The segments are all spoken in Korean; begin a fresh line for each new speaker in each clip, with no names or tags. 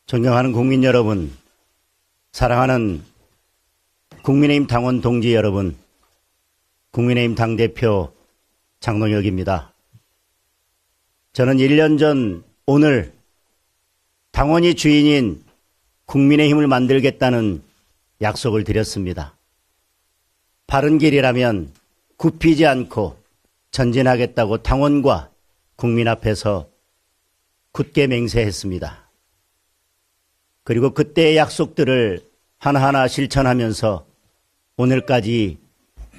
존경하는 국민 여러분, 사랑하는 국민의힘 당원 동지 여러분, 국민의힘 당대표 장동혁입니다. 저는 1년 전 오늘 당원이 주인인 국민의힘을 만들겠다는 약속을 드렸습니다. 바른 길이라면 굽히지 않고 전진하겠다고 당원과 국민 앞에서 굳게 맹세했습니다. 그리고 그때의 약속들을 하나하나 실천하면서 오늘까지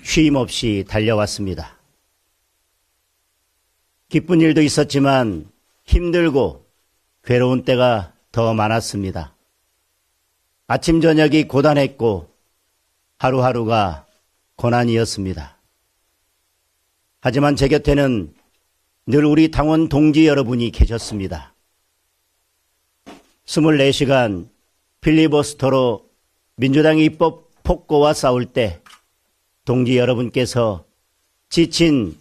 쉼 없이 달려왔습니다. 기쁜 일도 있었지만 힘들고 괴로운 때가 더 많았습니다. 아침 저녁이 고단했고 하루하루가 고난이었습니다. 하지만 제 곁에는 늘 우리 당원 동지 여러분이 계셨습니다. 24시간 필리버스터로 민주당의 입법 폭거와 싸울 때 동지 여러분께서 지친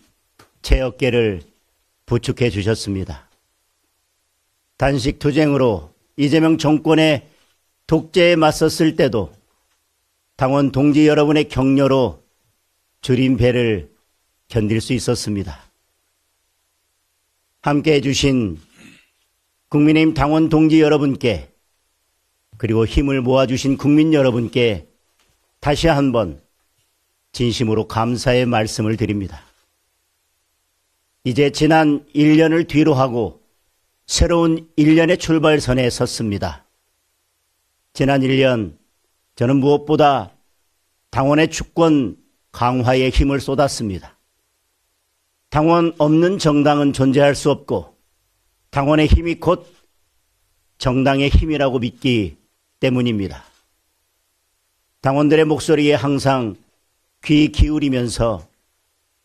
제 어깨를 부축해 주셨습니다. 단식 투쟁으로 이재명 정권의 독재에 맞섰을 때도 당원 동지 여러분의 격려로 줄임배를 견딜 수 있었습니다. 함께해 주신 국민의힘 당원 동지 여러분께 그리고 힘을 모아주신 국민 여러분께 다시 한번 진심으로 감사의 말씀을 드립니다. 이제 지난 1년을 뒤로 하고 새로운 1년의 출발선에 섰습니다. 지난 1년 저는 무엇보다 당원의 주권 강화에 힘을 쏟았습니다. 당원 없는 정당은 존재할 수 없고 당원의 힘이 곧 정당의 힘이라고 믿기 때문입니다. 당원들의 목소리에 항상 귀 기울이면서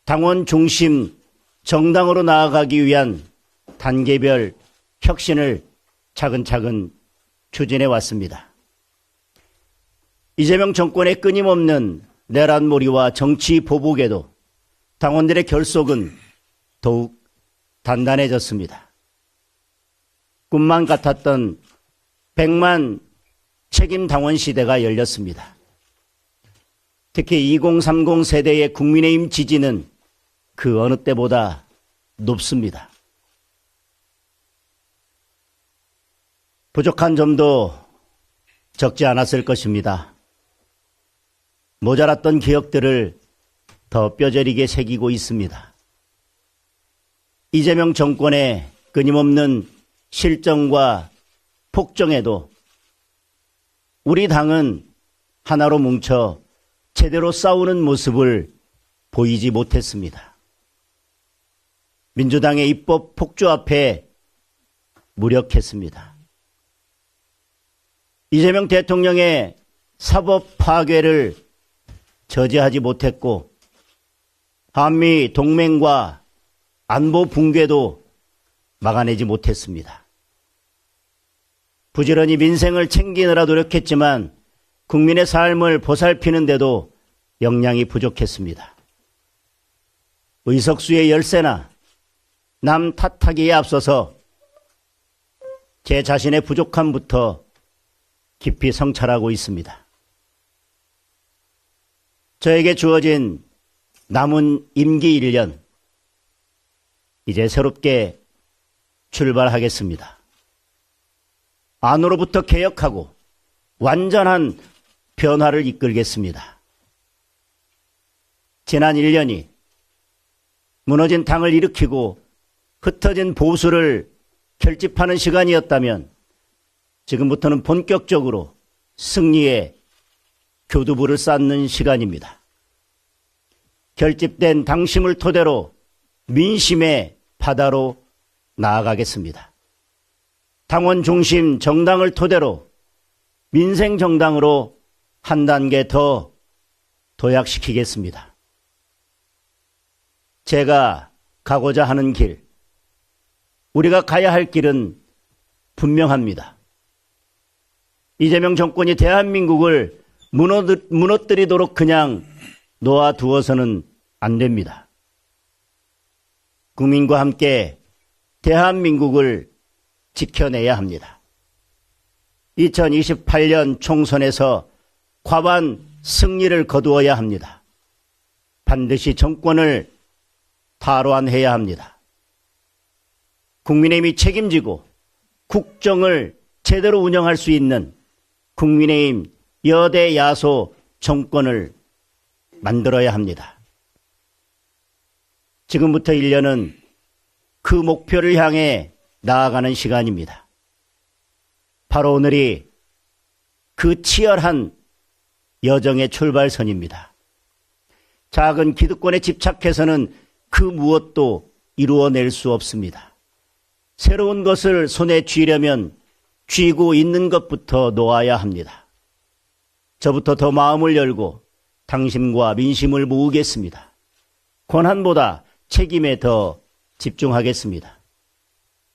당원 중심 정당으로 나아가기 위한 단계별 혁신을 차근차근 추진해 왔습니다. 이재명 정권의 끊임없는 내란몰이와 정치 보복에도 당원들의 결속은 더욱 단단해졌습니다. 꿈만 같았던 100만 책임 당원 시대가 열렸습니다. 특히 2030 세대의 국민의힘 지지는 그 어느 때보다 높습니다. 부족한 점도 적지 않았을 것입니다. 모자랐던 기억들을 더 뼈저리게 새기고 있습니다. 이재명 정권의 끊임없는 실정과 폭정에도 우리 당은 하나로 뭉쳐 제대로 싸우는 모습을 보이지 못했습니다. 민주당의 입법 폭주 앞에 무력했습니다. 이재명 대통령의 사법 파괴를 저지하지 못했고 한미 동맹과 안보 붕괴도 막아내지 못했습니다. 부지런히 민생을 챙기느라 노력했지만 국민의 삶을 보살피는데도 역량이 부족했습니다. 의석수의 열세나 남 탓하기에 앞서서 제 자신의 부족함부터 깊이 성찰하고 있습니다. 저에게 주어진 남은 임기 1년, 이제 새롭게 출발하겠습니다. 안으로부터 개혁하고 완전한 변화를 이끌겠습니다. 지난 1년이 무너진 당을 일으키고 흩어진 보수를 결집하는 시간이었다면 지금부터는 본격적으로 승리의 교두부를 쌓는 시간입니다. 결집된 당심을 토대로 민심의 바다로 나아가겠습니다. 당원 중심 정당을 토대로 민생 정당으로 한 단계 더 도약시키겠습니다. 제가 가고자 하는 길, 우리가 가야 할 길은 분명합니다. 이재명 정권이 대한민국을 무너뜨리도록 그냥 놓아두어서는 안 됩니다. 국민과 함께 대한민국을 지켜내야 합니다. 2028년 총선에서 과반 승리를 거두어야 합니다. 반드시 정권을 탈환해야 합니다. 국민의힘이 책임지고 국정을 제대로 운영할 수 있는 국민의힘 여대 야소 정권을 만들어야 합니다. 지금부터 1년은 그 목표를 향해 나아가는 시간입니다. 바로 오늘이 그 치열한 여정의 출발선입니다. 작은 기득권에 집착해서는 그 무엇도 이루어낼 수 없습니다. 새로운 것을 손에 쥐려면 쥐고 있는 것부터 놓아야 합니다. 저부터 더 마음을 열고 당심과 민심을 모으겠습니다. 권한보다 책임에 더 집중하겠습니다.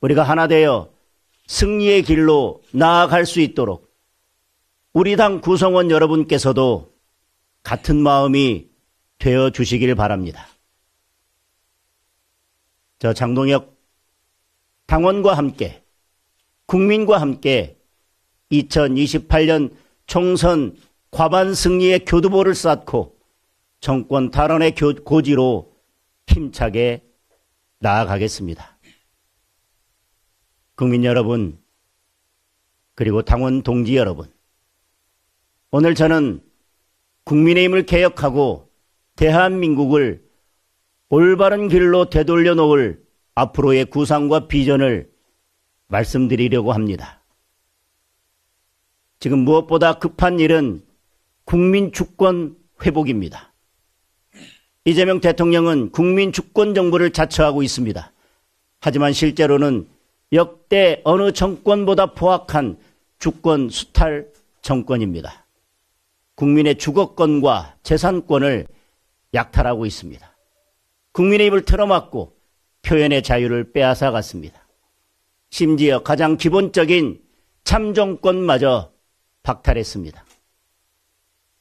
우리가 하나 되어 승리의 길로 나아갈 수 있도록 우리 당 구성원 여러분께서도 같은 마음이 되어 주시길 바랍니다. 저 장동혁 당원과 함께 국민과 함께 2028년 총선 과반 승리의 교두보를 쌓고 정권 탈환의 고지로 힘차게 나아가겠습니다. 국민 여러분, 그리고 당원 동지 여러분, 오늘 저는 국민의힘을 개혁하고 대한민국을 올바른 길로 되돌려 놓을 앞으로의 구상과 비전을 말씀드리려고 합니다. 지금 무엇보다 급한 일은 국민 주권 회복입니다. 이재명 대통령은 국민 주권 정부를 자처하고 있습니다. 하지만 실제로는 역대 어느 정권보다 포악한 주권 수탈 정권입니다. 국민의 주거권과 재산권을 약탈하고 있습니다. 국민의 입을 틀어막고 표현의 자유를 빼앗아갔습니다. 심지어 가장 기본적인 참정권마저 박탈했습니다.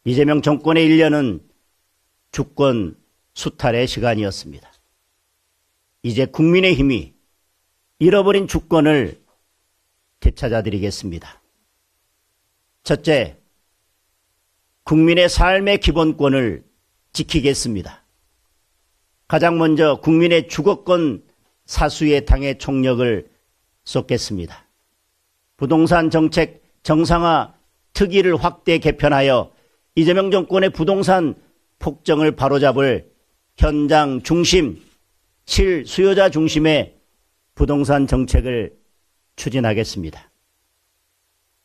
이재명 정권의 1년은 주권 수탈의 시간이었습니다. 이제 국민의힘이 잃어버린 주권을 되찾아드리겠습니다. 첫째, 국민의 삶의 기본권을 지키겠습니다. 가장 먼저 국민의 주거권 사수의 당의 총력을 쏟겠습니다. 부동산 정책 정상화 특위를 확대 개편하여 이재명 정권의 부동산 폭정을 바로잡을 현장 중심, 실수요자 중심의 부동산 정책을 추진하겠습니다.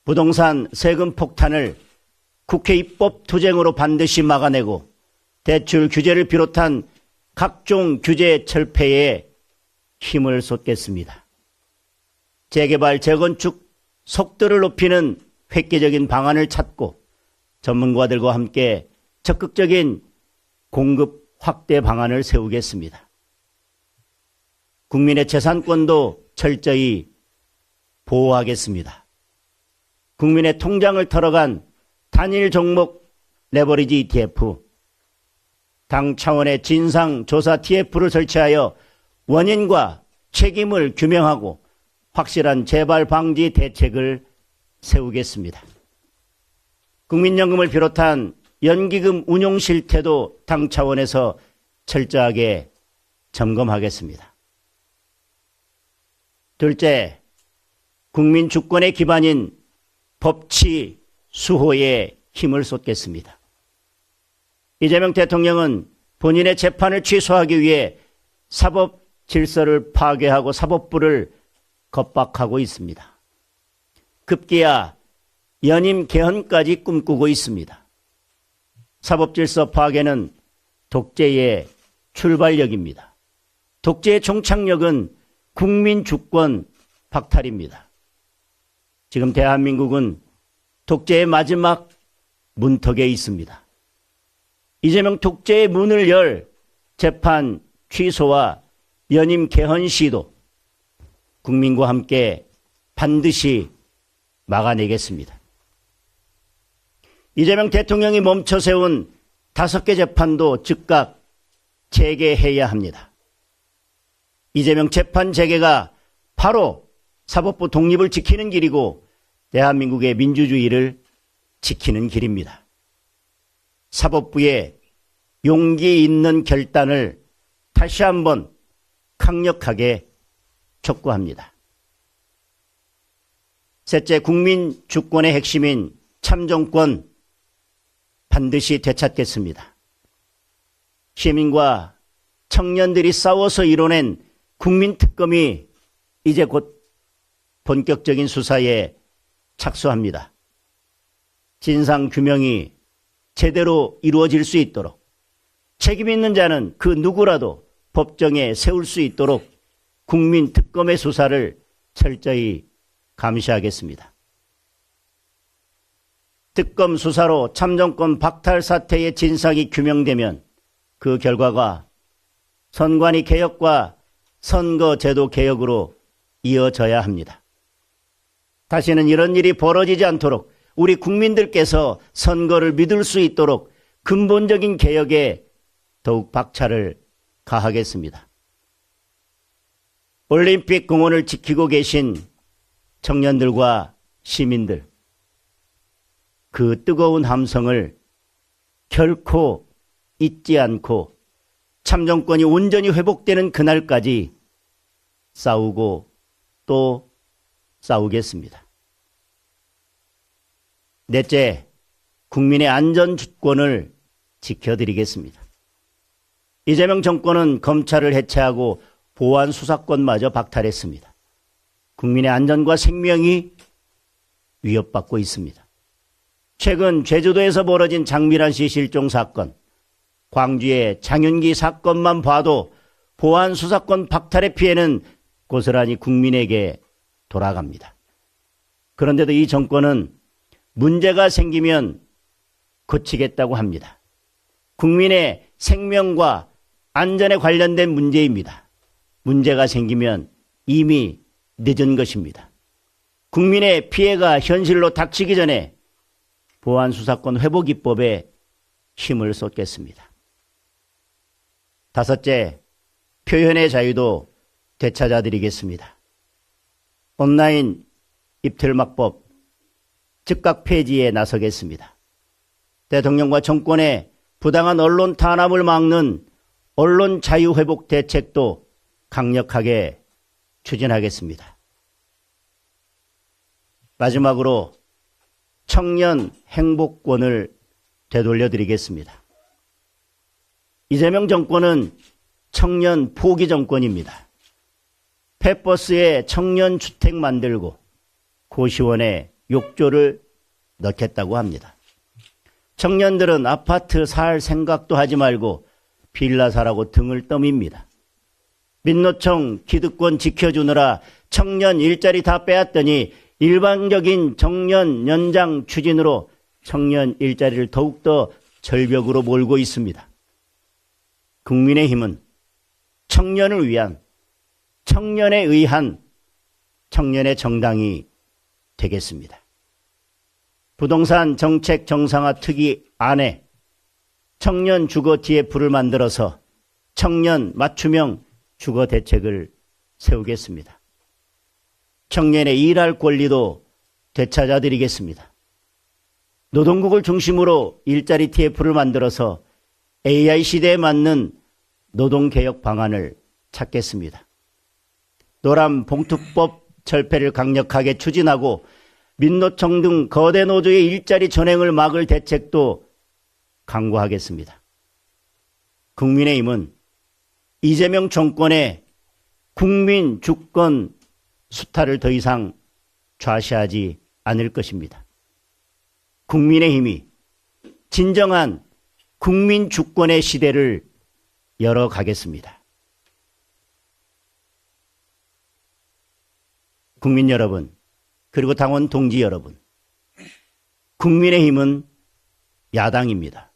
부동산 세금 폭탄을 국회 입법 투쟁으로 반드시 막아내고 대출 규제를 비롯한 각종 규제 철폐에 힘을 쏟겠습니다. 재개발, 재건축 속도를 높이는 획기적인 방안을 찾고 전문가들과 함께 적극적인 공급 확대 방안을 세우겠습니다. 국민의 재산권도 철저히 보호하겠습니다. 국민의 통장을 털어간 단일 종목 레버리지 ETF, 당 차원의 진상조사 TF를 설치하여 원인과 책임을 규명하고 확실한 재발 방지 대책을 세우겠습니다. 국민연금을 비롯한 연기금 운용 실태도 당 차원에서 철저하게 점검하겠습니다. 둘째, 국민 주권의 기반인 법치 수호에 힘을 쏟겠습니다. 이재명 대통령은 본인의 재판을 취소하기 위해 사법 질서를 파괴하고 사법부를 겁박하고 있습니다. 급기야 연임 개헌까지 꿈꾸고 있습니다. 사법질서 파괴는 독재의 출발력입니다. 독재의 종착역은 국민 주권 박탈입니다. 지금 대한민국은 독재의 마지막 문턱에 있습니다. 이재명 독재의 문을 열 재판 취소와 연임 개헌 시도 국민과 함께 반드시 막아내겠습니다. 이재명 대통령이 멈춰 세운 5개 재판도 즉각 재개해야 합니다. 이재명 재판 재개가 바로 사법부 독립을 지키는 길이고 대한민국의 민주주의를 지키는 길입니다. 사법부의 용기 있는 결단을 다시 한번 강력하게 촉구합니다. 셋째, 국민 주권의 핵심인 참정권 반드시 되찾겠습니다. 시민과 청년들이 싸워서 이뤄낸 국민특검이 이제 곧 본격적인 수사에 착수합니다. 진상규명이 제대로 이루어질 수 있도록 책임 있는 자는 그 누구라도 법정에 세울 수 있도록 국민특검의 수사를 철저히 감시하겠습니다. 특검 수사로 참정권 박탈 사태의 진상이 규명되면 그 결과가 선관위 개혁과 선거제도 개혁으로 이어져야 합니다. 다시는 이런 일이 벌어지지 않도록 우리 국민들께서 선거를 믿을 수 있도록 근본적인 개혁에 더욱 박차를 가하겠습니다. 올림픽 공원을 지키고 계신 청년들과 시민들, 그 뜨거운 함성을 결코 잊지 않고 참정권이 온전히 회복되는 그날까지 싸우고 또 싸우겠습니다. 넷째, 국민의 안전주권을 지켜드리겠습니다. 이재명 정권은 검찰을 해체하고 보안 수사권마저 박탈했습니다. 국민의 안전과 생명이 위협받고 있습니다. 최근 제주도에서 벌어진 장미란 씨 실종 사건, 광주의 장윤기 사건만 봐도 보안 수사권 박탈의 피해는 고스란히 국민에게 돌아갑니다. 그런데도 이 정권은 문제가 생기면 고치겠다고 합니다. 국민의 생명과 안전에 관련된 문제입니다. 문제가 생기면 이미 늦은 것입니다. 국민의 피해가 현실로 닥치기 전에 보안수사권 회복 입법에 힘을 쏟겠습니다. 다섯째, 표현의 자유도 되찾아드리겠습니다. 온라인 입틀막법 즉각 폐지에 나서겠습니다. 대통령과 정권의 부당한 언론 탄압을 막는 언론 자유 회복 대책도 강력하게 추진하겠습니다. 마지막으로 청년 행복권을 되돌려드리겠습니다. 이재명 정권은 청년 포기 정권입니다. 폐버스에 청년 주택 만들고 고시원에 욕조를 넣겠다고 합니다. 청년들은 아파트 살 생각도 하지 말고 빌라 사라고 등을 떠밉니다. 민노총 기득권 지켜주느라 청년 일자리 다 빼앗더니 일반적인 정년 연장 추진으로 청년 일자리를 더욱더 절벽으로 몰고 있습니다. 국민의힘은 청년을 위한, 청년에 의한 청년의 정당이 되겠습니다. 부동산 정책 정상화 특위 안에 청년 주거 TF를 만들어서 청년 맞춤형 주거 대책을 세우겠습니다. 청년의 일할 권리도 되찾아드리겠습니다. 노동국을 중심으로 일자리 TF를 만들어서 AI 시대에 맞는 노동개혁 방안을 찾겠습니다. 노란 봉투법 철폐를 강력하게 추진하고 민노총 등 거대 노조의 일자리 전횡을 막을 대책도 강구하겠습니다. 국민의힘은 이재명 정권의 국민 주권 수탈을 더 이상 좌시하지 않을 것입니다. 국민의힘이 진정한 국민 주권의 시대를 열어가겠습니다. 국민 여러분, 그리고 당원 동지 여러분, 국민의힘은 야당입니다.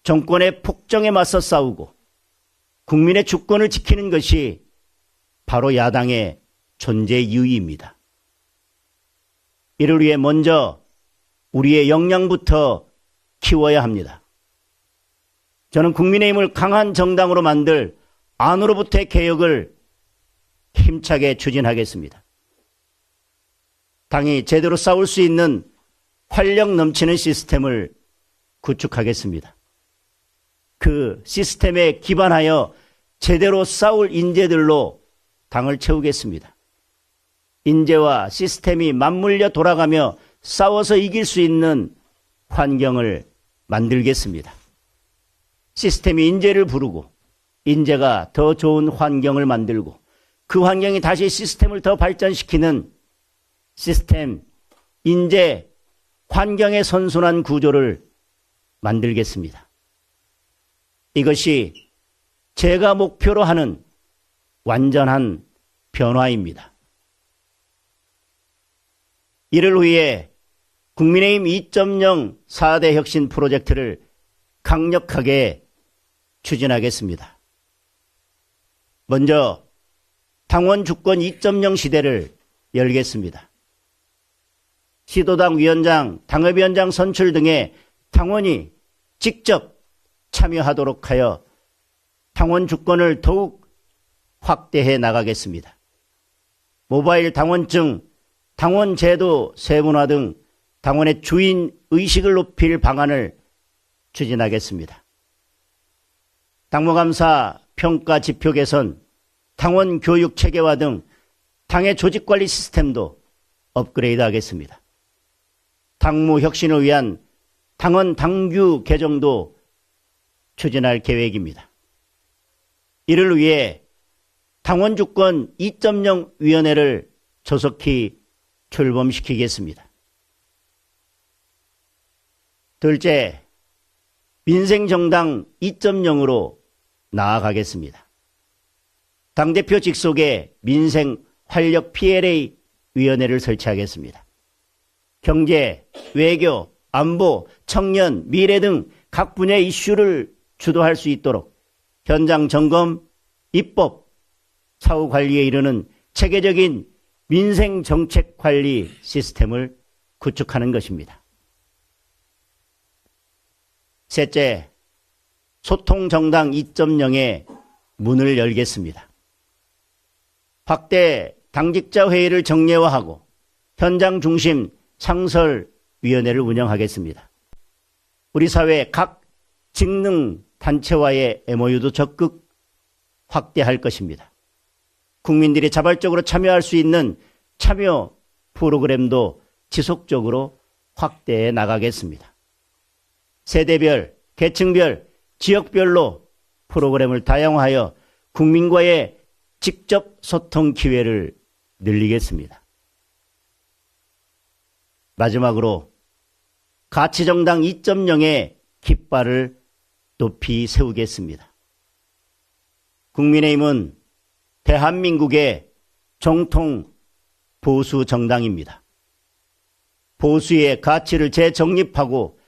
정권의 폭정에 맞서 싸우고 국민의 주권을 지키는 것이 바로 야당의 존재 이유입니다. 이를 위해 먼저 우리의 역량부터 키워야 합니다. 저는 국민의힘을 강한 정당으로 만들 안으로부터의 개혁을 힘차게 추진하겠습니다. 당이 제대로 싸울 수 있는 활력 넘치는 시스템을 구축하겠습니다. 그 시스템에 기반하여 제대로 싸울 인재들로 당을 채우겠습니다. 인재와 시스템이 맞물려 돌아가며 싸워서 이길 수 있는 환경을 만들겠습니다. 시스템이 인재를 부르고 인재가 더 좋은 환경을 만들고 그 환경이 다시 시스템을 더 발전시키는 시스템, 인재, 환경의 선순환 구조를 만들겠습니다. 이것이 제가 목표로 하는 완전한 변화입니다. 이를 위해 국민의힘 2.0 4대 혁신 프로젝트를 강력하게 추진하겠습니다. 먼저 당원 주권 2.0 시대를 열겠습니다. 시도당 위원장, 당협위원장 선출 등의 당원이 직접 참여하도록 하여 당원 주권을 더욱 확대해 나가겠습니다. 모바일 당원증, 당원제도 세분화 등 당원의 주인 의식을 높일 방안을 추진하겠습니다. 당무감사 평가 지표 개선, 당원 교육 체계화 등 당의 조직관리 시스템도 업그레이드 하겠습니다. 당무 혁신을 위한 당원 당규 개정도 추진할 계획입니다. 이를 위해 당원 주권 2.0 위원회를 조속히 출범시키겠습니다. 둘째, 민생정당 2.0으로 나아가겠습니다. 당대표 직속에 민생 활력 PLA 위원회를 설치하겠습니다. 경제, 외교, 안보, 청년, 미래 등 각 분야의 이슈를 주도할 수 있도록 현장 점검, 입법, 사후 관리에 이르는 체계적인 민생 정책 관리 시스템을 구축하는 것입니다. 셋째, 소통정당 2.0의 문을 열겠습니다. 확대 당직자 회의를 정례화하고 현장 중심 상설위원회를 운영하겠습니다. 우리 사회 각 직능 단체와의 MOU도 적극 확대할 것입니다. 국민들이 자발적으로 참여할 수 있는 참여 프로그램도 지속적으로 확대해 나가겠습니다. 세대별, 계층별, 지역별로 프로그램을 다양화하여 국민과의 직접 소통 기회를 늘리겠습니다. 마지막으로 가치정당 2.0의 깃발을 높이 세우겠습니다. 국민의힘은 대한민국의 정통 보수 정당입니다. 보수의 가치를 재정립하고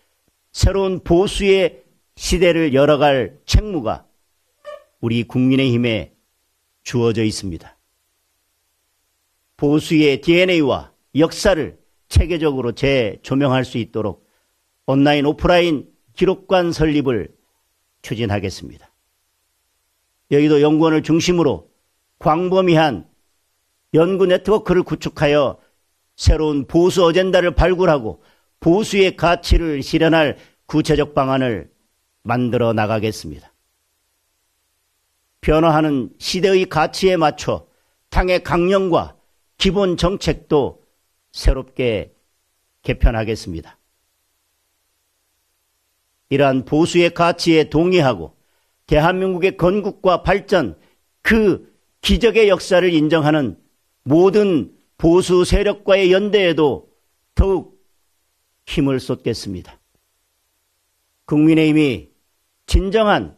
새로운 보수의 시대를 열어갈 책무가 우리 국민의힘에 주어져 있습니다. 보수의 DNA와 역사를 체계적으로 재조명할 수 있도록 온라인, 오프라인 기록관 설립을 추진하겠습니다. 여의도 연구원을 중심으로 광범위한 연구 네트워크를 구축하여 새로운 보수 어젠다를 발굴하고 보수의 가치를 실현할 구체적 방안을 만들어 나가겠습니다. 변화하는 시대의 가치에 맞춰 당의 강령과 기본 정책도 새롭게 개편하겠습니다. 이러한 보수의 가치에 동의하고 대한민국의 건국과 발전, 그 기적의 역사를 인정하는 모든 보수 세력과의 연대에도 더욱 힘을 쏟겠습니다. 국민의힘이 진정한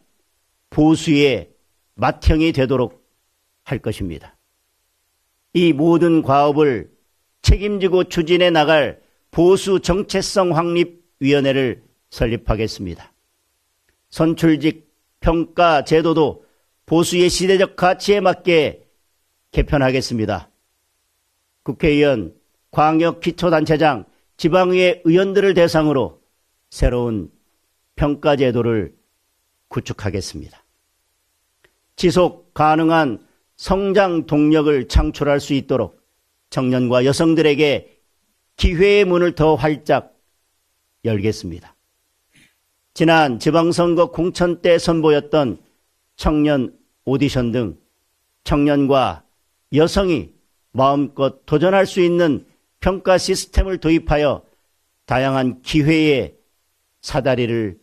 보수의 맏형이 되도록 할 것입니다. 이 모든 과업을 책임지고 추진해 나갈 보수 정체성 확립위원회를 설립하겠습니다. 선출직 평가 제도도 보수의 시대적 가치에 맞게 개편하겠습니다. 국회의원, 광역기초단체장, 지방의회 의원들을 대상으로 새로운 평가 제도를 구축하겠습니다. 지속 가능한 성장 동력을 창출할 수 있도록 청년과 여성들에게 기회의 문을 더 활짝 열겠습니다. 지난 지방선거 공천 때 선보였던 청년 오디션 등 청년과 여성이 마음껏 도전할 수 있는 평가 시스템을 도입하여 다양한 기회의 사다리를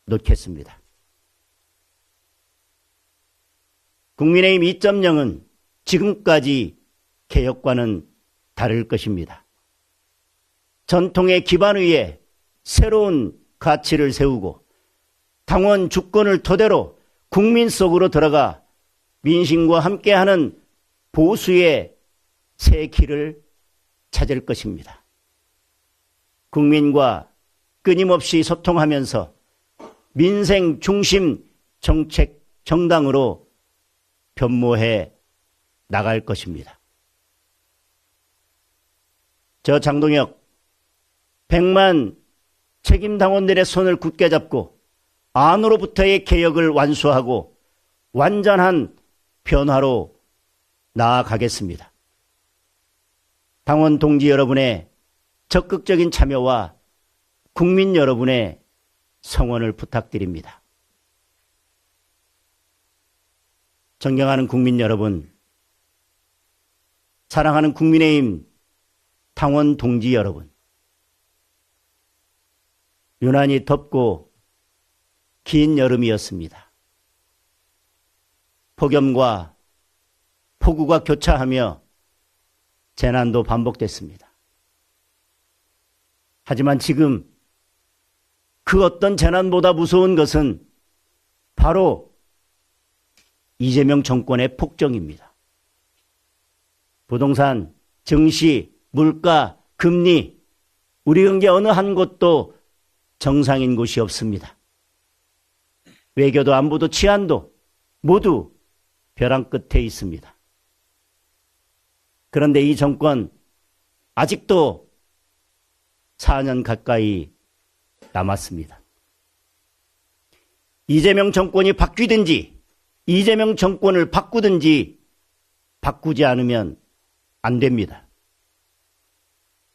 놓겠습니다. 국민의힘 2.0은 지금까지 개혁과는 다를 것입니다. 전통의 기반 위에 새로운 가치를 세우고 당원 주권을 토대로 국민 속으로 들어가 민심과 함께하는 보수의 새 길을 찾을 것입니다. 국민과 끊임없이 소통하면서 민생 중심 정책 정당으로 변모해 나갈 것입니다. 저 장동혁 100만 책임당원들의 손을 굳게 잡고 안으로부터의 개혁을 완수하고 완전한 변화로 나아가겠습니다. 당원 동지 여러분의 적극적인 참여와 국민 여러분의 성원을 부탁드립니다. 존경하는 국민 여러분, 사랑하는 국민의힘 당원 동지 여러분, 유난히 덥고 긴 여름이었습니다. 폭염과 폭우가 교차하며 재난도 반복됐습니다. 하지만 지금 그 어떤 재난보다 무서운 것은 바로 이재명 정권의 폭정입니다. 부동산, 증시, 물가, 금리, 우리 경제 어느 한 곳도 정상인 곳이 없습니다. 외교도 안보도 치안도 모두 벼랑 끝에 있습니다. 그런데 이 정권 아직도 4년 가까이 남았습니다. 이재명 정권이 바뀌든지 이재명 정권을 바꾸든지 바꾸지 않으면 안 됩니다.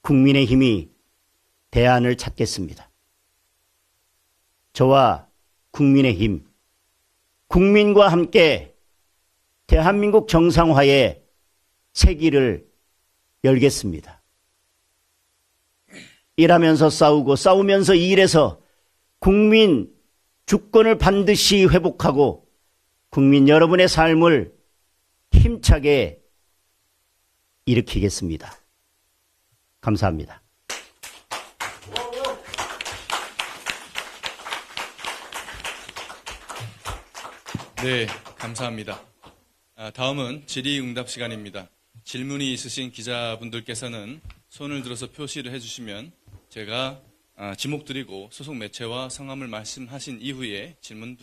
국민의힘이 대안을 찾겠습니다. 저와 국민의힘, 국민과 함께 대한민국 정상화의 새 길을 열겠습니다. 일하면서 싸우고 싸우면서 일해서 국민 주권을 반드시 회복하고 국민 여러분의 삶을 힘차게 일으키겠습니다. 감사합니다.
네, 감사합니다. 다음은 질의응답 시간입니다. 질문이 있으신 기자분들께서는 손을 들어서 표시를 해주시면 제가 지목 드리고 소속 매체와 성함을 말씀하신 이후에 질문